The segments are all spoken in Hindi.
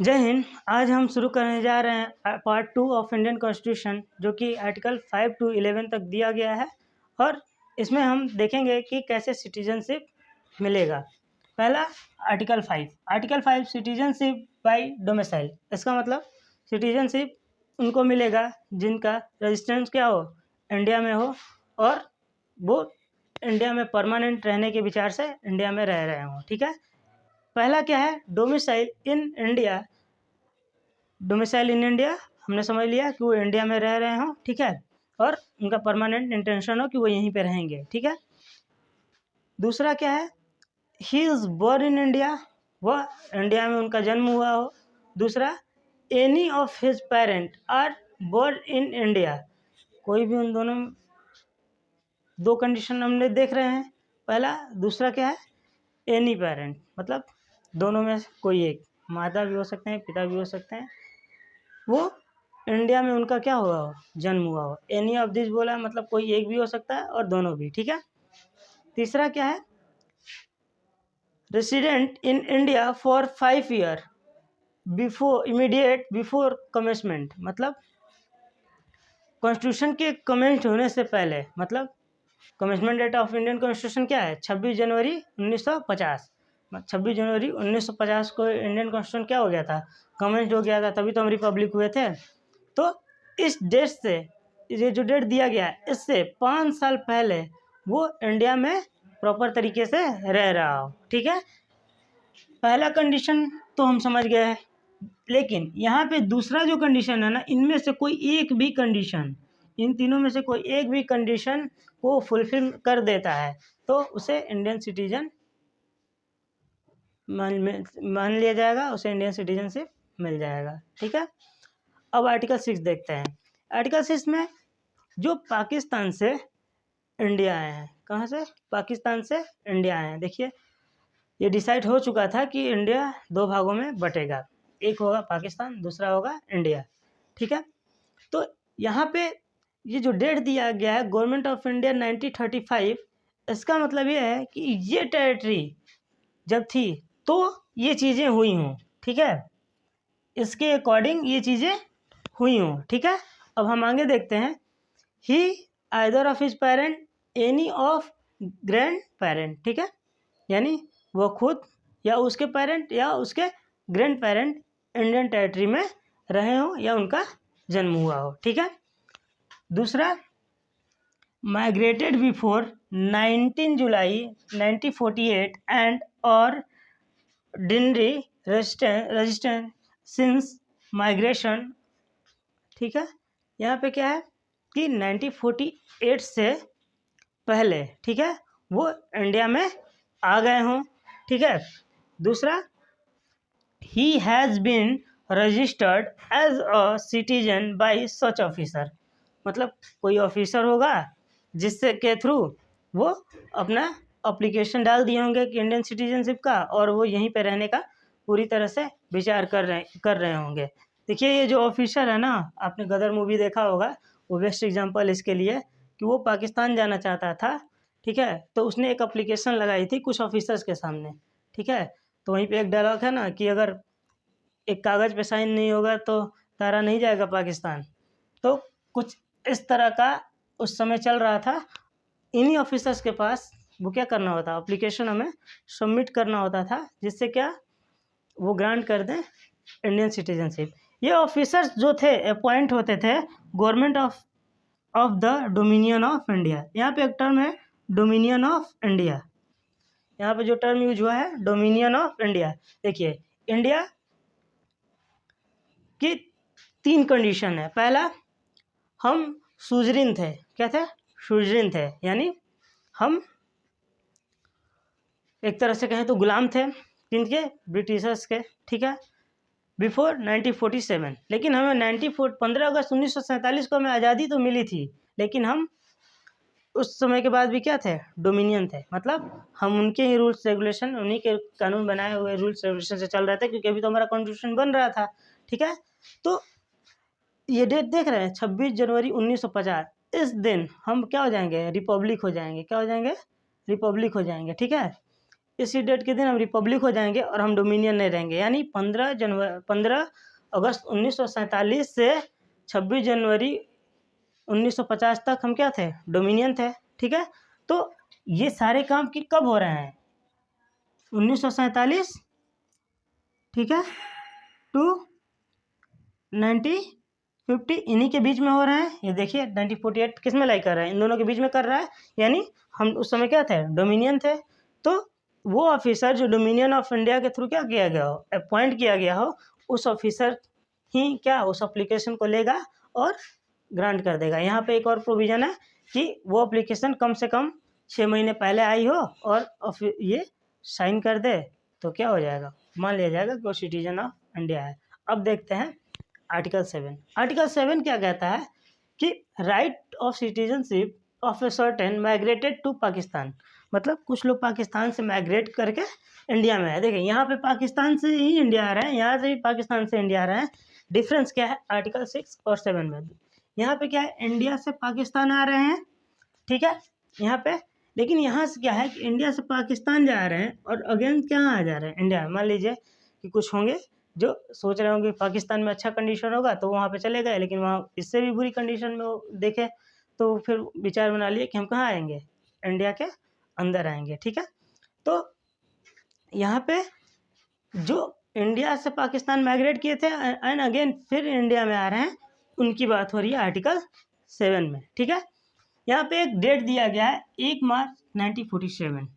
जय हिंद। आज हम शुरू करने जा रहे हैं पार्ट 2 ऑफ इंडियन कॉन्स्टिट्यूशन, जो कि आर्टिकल 5 to 11 तक दिया गया है। और इसमें हम देखेंगे कि कैसे सिटीजनशिप मिलेगा। पहला आर्टिकल 5 सिटीजनशिप बाय डोमिसाइल। इसका मतलब सिटीजनशिप उनको मिलेगा जिनका रजिस्ट्रेशन क्या हो, इंडिया में हो, और वो इंडिया में परमानेंट रहने के विचार से इंडिया में रह रहे हों। ठीक है। पहला क्या है, domicile in India. Domicile in India हमने समझ लिया कि वो इंडिया में रह रहे हों, ठीक है, और उनका परमानेंट इंटेंशन हो कि वो यहीं पे रहेंगे, ठीक है। दूसरा क्या है, he is born in India, वह इंडिया में उनका जन्म हुआ हो। दूसरा, any of his parent are born in India. कोई भी उन दोनों दो कंडीशन हमने देख रहे हैं, पहला। दूसरा क्या है, एनी पेरेंट, मतलब दोनों में से कोई एक, माता भी हो सकते हैं, पिता भी हो सकते हैं, वो इंडिया में उनका क्या हुआ हो, जन्म हुआ हो। एनी ऑफ दिस बोला मतलब कोई एक भी हो सकता है और दोनों भी, ठीक है। तीसरा क्या है, resident in India for 5 year before commencement, मतलब कॉन्स्टिट्यूशन के कमेंस होने से पहले, मतलब commencement date of Indian constitution क्या है, 26 जनवरी 1950। 26 जनवरी 1950 को इंडियन कॉन्स्टिट्यूशन क्या हो गया था, कमेंस हो गया था, तभी तो हम रिपब्लिक हुए थे। तो इस डेट से, ये जो डेट दिया गया है, इससे 5 साल पहले वो इंडिया में प्रॉपर तरीके से रह रहा हो, ठीक है। पहला कंडीशन तो हम समझ गए हैं, लेकिन यहाँ पे दूसरा जो कंडीशन है ना, इनमें से कोई एक भी कंडीशन, इन तीनों में से कोई एक भी कंडीशन को फुलफिल कर देता है तो उसे इंडियन सिटीजन मान लिया जाएगा, उसे इंडियन सिटीजनशिप मिल जाएगा, ठीक है। अब आर्टिकल 6 देखते हैं। आर्टिकल 6 में जो पाकिस्तान से इंडिया आए हैं, कहाँ से, पाकिस्तान से इंडिया आए हैं, देखिए ये डिसाइड हो चुका था कि इंडिया 2 भागों में बटेगा, एक होगा पाकिस्तान, दूसरा होगा इंडिया, ठीक है। तो यहाँ पे ये जो डेट दिया गया है, गवर्नमेंट ऑफ इंडिया 1935, इसका मतलब ये है कि ये टेरिटरी जब थी तो ये चीज़ें हुई हों, ठीक है, इसके अकॉर्डिंग ये चीज़ें हुई हों, ठीक है। अब हम आगे देखते हैं, he either of his parent any of grand parent, ठीक है, यानी वो खुद या उसके पेरेंट या उसके ग्रैंड पेरेंट इंडियन टेरिटरी में रहे हों या उनका जन्म हुआ हो, ठीक है। दूसरा, माइग्रेटेड बिफोर 19 जुलाई 1948 एंड और डिनरी रजिस्टेंस सिंस माइग्रेशन, ठीक है। यहाँ पे क्या है कि 1948 से पहले, ठीक है, वो इंडिया में आ गए हों, ठीक है। दूसरा, he has been registered as a citizen by such officer, मतलब कोई ऑफिसर होगा जिससे के थ्रू वो अपना अप्लीकेशन डाल दिए होंगे कि इंडियन सिटीजनशिप का, और वो यहीं पे रहने का पूरी तरह से विचार कर रहे होंगे। देखिए ये जो ऑफिसर है ना, आपने गदर मूवी देखा होगा, वो बेस्ट एग्जांपल इसके लिए कि वो पाकिस्तान जाना चाहता था, ठीक है, तो उसने एक एप्लीकेशन लगाई थी कुछ ऑफिसर्स के सामने, ठीक है। तो वहीं पे एक डायलॉग है ना कि अगर एक कागज़ पे साइन नहीं होगा तो तारा नहीं जाएगा पाकिस्तान। तो कुछ इस तरह का उस समय चल रहा था। इन्हीं ऑफिसर्स के पास वो क्या करना होता, एप्लीकेशन हमें सबमिट करना होता था, जिससे क्या वो ग्रांट कर दें इंडियन सिटीजनशिप। ये ऑफिसर्स जो थे अपॉइंट होते थे government of the dominion of India. यहाँ पे एक टर्म है डोमिनियन ऑफ इंडिया, यहाँ पे जो टर्म यूज हुआ है डोमिनियन ऑफ इंडिया। देखिए इंडिया की 3 कंडीशन है। पहला, हम सुजरिन थे, क्या थे, सुजरिन थे, यानी हम एक तरह से कहें तो गुलाम थे, किनके, ब्रिटिशर्स के, ठीक है, बिफोर 1947। लेकिन हमें 15 अगस्त 1947 को हमें आज़ादी तो मिली थी, लेकिन हम उस समय के बाद भी क्या थे, डोमिनियन थे, मतलब हम उनके ही रूल्स रेगुलेशन, उन्हीं के कानून बनाए हुए रूल्स रेगुलेशन से चल रहे थे, क्योंकि अभी तो हमारा कॉन्स्टिट्यूशन बन रहा था, ठीक है। तो ये डेट देख रहे हैं 26 जनवरी 1950, इस दिन हम क्या हो जाएंगे, रिपब्लिक हो जाएंगे, क्या हो जाएंगे, रिपब्लिक हो जाएंगे, ठीक है। इसी डेट के दिन हम रिपब्लिक हो जाएंगे और हम डोमिनियन नहीं रहेंगे। यानी 15 अगस्त 1947 से 26 जनवरी 1950 तक हम क्या थे, डोमिनियन थे। ठीक है, तो ये सारे काम कि कब हो रहे हैं, 1947, ठीक है, टू 1950 इन्हीं के बीच में हो रहे हैं। ये देखिए 1948 किस में लाई कर रहा है, इन दोनों के बीच में कर रहा है। यानी हम उस समय क्या थे, डोमिनियन थे। तो वो ऑफिसर जो डोमिनियन ऑफ इंडिया के थ्रू क्या किया गया हो, अपॉइंट किया गया हो, उस ऑफिसर ही क्या उस एप्लीकेशन को लेगा और ग्रांट कर देगा। यहाँ पे एक और प्रोविज़न है कि वो एप्लीकेशन कम से कम 6 महीने पहले आई हो और ये साइन कर दे तो क्या हो जाएगा, मान लिया जाएगा कि वो सिटीजन ऑफ इंडिया है। अब देखते हैं आर्टिकल 7। आर्टिकल 7 क्या कहता है कि right of citizenship of a certain migrated to Pakistan. मतलब कुछ लोग पाकिस्तान से माइग्रेट करके इंडिया में है। देखिए यहाँ पे पाकिस्तान से ही इंडिया आ रहे हैं, यहाँ से भी पाकिस्तान से इंडिया आ रहे हैं। डिफरेंस क्या है आर्टिकल 6 और 7 में? यहाँ पे क्या है, इंडिया से पाकिस्तान आ रहे हैं, ठीक है, यहाँ पे। लेकिन यहाँ से क्या है कि इंडिया से पाकिस्तान जा रहे हैं और अगेन कहाँ आ जा रहे हैं, इंडिया। मान लीजिए कि कुछ होंगे जो सोच रहे होंगे पाकिस्तान में अच्छा कंडीशन होगा तो वहाँ पे चले गए, लेकिन वहाँ इससे भी बुरी कंडीशन में वो देखे तो फिर विचार बना लिए कि हम कहाँ आएंगे, इंडिया के अंदर आएंगे। ठीक है, तो यहाँ पे जो इंडिया से पाकिस्तान माइग्रेट किए थे एंड अगेन फिर इंडिया में आ रहे हैं, उनकी बात हो रही है आर्टिकल 7 में। ठीक है, यहाँ पे एक डेट दिया गया है 1 मार्च 1947,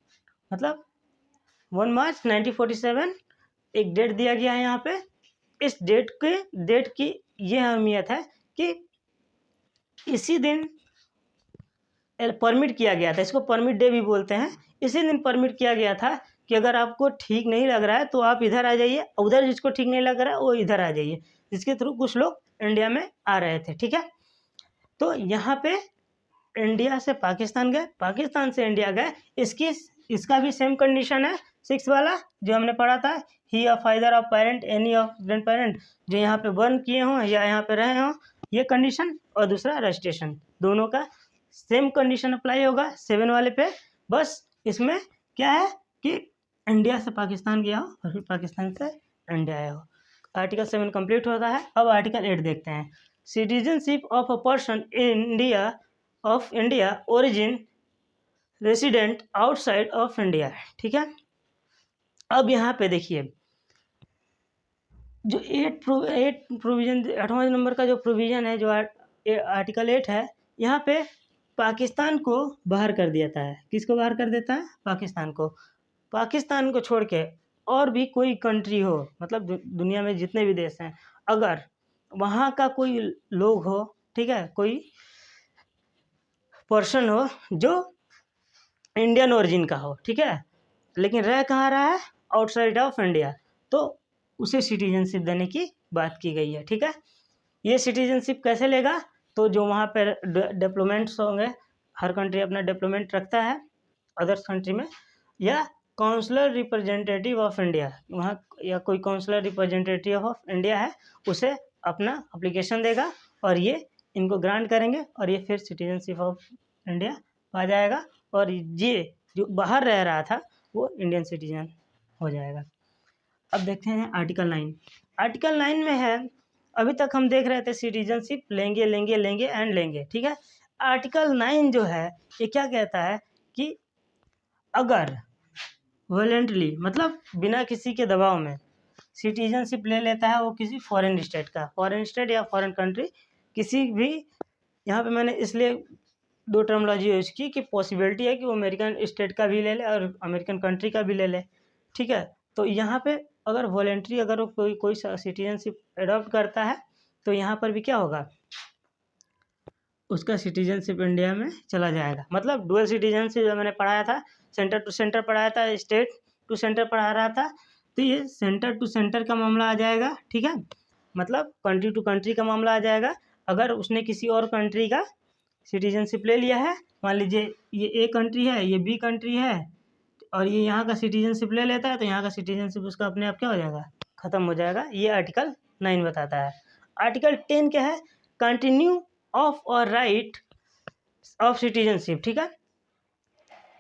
मतलब 1 मार्च 1947 एक डेट दिया गया है यहाँ पे। इस डेट की ये अहमियत है कि इसी दिन परमिट किया गया था, इसको परमिट डे भी बोलते हैं। इसी दिन परमिट किया गया था कि अगर आपको ठीक नहीं लग रहा है तो आप इधर आ जाइए, उधर जिसको ठीक नहीं लग रहा है वो इधर आ जाइए, जिसके थ्रू कुछ लोग इंडिया में आ रहे थे। ठीक है, तो यहाँ पे इंडिया से पाकिस्तान गए, पाकिस्तान से इंडिया गए, इसका भी सेम कंडीशन है 6 वाला जो हमने पढ़ा था, he of father of parent any of grand parent, जो यहाँ पे बर्न किए हों या यहाँ पे रहे हों, ये कंडीशन, और दूसरा रजिस्ट्रेशन, दोनों का सेम कंडीशन अप्लाई होगा 7 वाले पे। बस इसमें क्या है कि इंडिया से पाकिस्तान गया हो और फिर पाकिस्तान से इंडिया आया हो। आर्टिकल 7 कंप्लीट होता है। अब आर्टिकल 8 देखते हैं। Citizenship of a person of India origin resident outside of India. ठीक है, अब यहाँ पे देखिए जो 8 प्रोविजन, 8वां नंबर का जो प्रोविजन है, जो आर्टिकल 8 है, यहाँ पे पाकिस्तान को बाहर कर देता है। किसको बाहर कर देता है? पाकिस्तान को। पाकिस्तान को छोड़ के और भी कोई कंट्री हो, मतलब दुनिया में जितने भी देश हैं, अगर वहाँ का कोई लोग हो, ठीक है, कोई पर्सन हो जो इंडियन ओरिजिन का हो, ठीक है, लेकिन रह कहाँ रहा है, आउटसाइड ऑफ इंडिया, तो उसे सिटीजनशिप देने की बात की गई है। ठीक है, ये सिटीजनशिप कैसे लेगा? तो जो वहाँ पर डेवलपमेंट्स होंगे, हर कंट्री अपना डेवलपमेंट रखता है अदर्स कंट्री में, या काउंसलर रिप्रेजेंटेटिव ऑफ इंडिया, वहाँ या कोई काउंसलर रिप्रेजेंटेटिव ऑफ इंडिया है, उसे अपना एप्लीकेशन देगा और ये इनको ग्रांट करेंगे और ये फिर सिटीजनशिप ऑफ इंडिया पा जाएगा और ये जो बाहर रह रहा था वो इंडियन सिटीजन हो जाएगा। अब देखते हैं आर्टिकल 9। आर्टिकल 9 में है, अभी तक हम देख रहे थे सिटीजनशिप लेंगे लेंगे लेंगे एंड लेंगे। ठीक है, आर्टिकल 9 जो है ये क्या कहता है कि अगर वॉलेंटली, मतलब बिना किसी के दबाव में सिटीजनशिप ले लेता है वो किसी फॉरेन स्टेट का, फॉरेन स्टेट या फॉरेन कंट्री किसी भी, यहाँ पे मैंने इसलिए 2 टर्मोलॉजी यूज की कि पॉसिबिलिटी है कि वो अमेरिकन स्टेट का भी ले ले और अमेरिकन कंट्री का भी ले ले। ठीक है, तो यहाँ पे अगर वॉलेंट्री, अगर वो कोई सिटीजनशिप अडॉप्ट करता है तो यहाँ पर भी क्या होगा, उसका सिटीजनशिप इंडिया में चला जाएगा। मतलब डुअल सिटीजनशिप जो मैंने पढ़ाया था, सेंटर टू सेंटर पढ़ाया था, स्टेट टू सेंटर पढ़ा रहा था, तो ये सेंटर टू सेंटर का मामला आ जाएगा। ठीक है, मतलब कंट्री टू कंट्री का मामला आ जाएगा। अगर उसने किसी और कंट्री का सिटीजनशिप ले लिया है, मान लीजिए ये ए कंट्री है, ये बी कंट्री है, और ये यहाँ का सिटीजनशिप ले लेता है, तो यहाँ का सिटीजनशिप उसका अपने आप क्या हो जाएगा, ख़त्म हो जाएगा। ये आर्टिकल 9 बताता है। आर्टिकल 10 क्या है? कंटिन्यू ऑफ और राइट ऑफ सिटीजनशिप। ठीक है,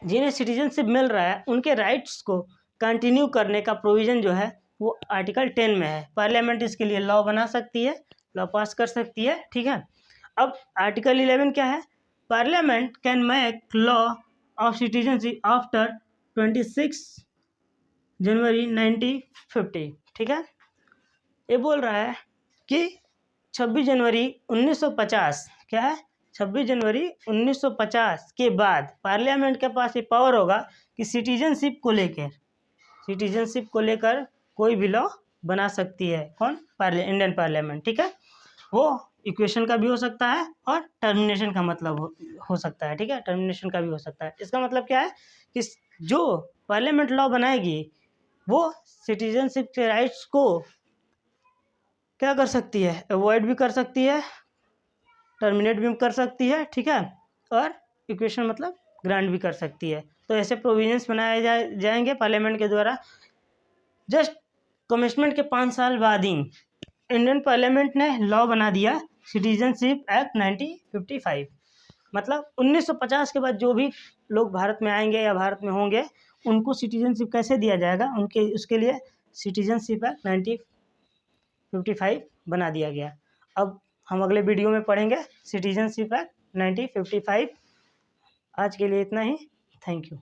जिन्हें सिटीजनशिप मिल रहा है उनके राइट्स को कंटिन्यू करने का प्रोविज़न जो है वो आर्टिकल 10 में है। पार्लियामेंट इसके लिए लॉ बना सकती है, लॉ पास कर सकती है, ठीक है। अब आर्टिकल 11 क्या है? Parliament can make law of citizenship after 26 जनवरी 1950, ठीक है। ये बोल रहा है कि 26 जनवरी 1950 क्या है, 26 जनवरी 1950 के बाद पार्लियामेंट के पास ये पावर होगा कि सिटीजनशिप को लेकर कोई भी लॉ बना सकती है। कौन? इंडियन पार्लियामेंट, ठीक है। वो इक्वेशन का भी हो सकता है और टर्मिनेशन का मतलब हो सकता है, ठीक है। टर्मिनेशन का भी हो सकता है। इसका मतलब क्या है कि जो पार्लियामेंट लॉ बनाएगी वो सिटीजनशिप के राइट्स को क्या कर सकती है? अवॉइड भी कर सकती है, टर्मिनेट भी कर सकती है, ठीक है, और इक्वेशन मतलब ग्रांट भी कर सकती है। तो ऐसे प्रोविजंस बनाए जाएंगे पार्लियामेंट के द्वारा। जस्ट कमिटमेंट के 5 साल बाद ही इंडियन पार्लियामेंट ने लॉ बना दिया सिटीजनशिप एक्ट 1955। मतलब 1950 के बाद जो भी लोग भारत में आएंगे या भारत में होंगे उनको सिटीजनशिप कैसे दिया जाएगा, उसके लिए सिटीजनशिप एक्ट 1955 बना दिया गया। अब हम अगले वीडियो में पढ़ेंगे सिटीजनशिप एक्ट 1955। आज के लिए इतना ही। Thank you.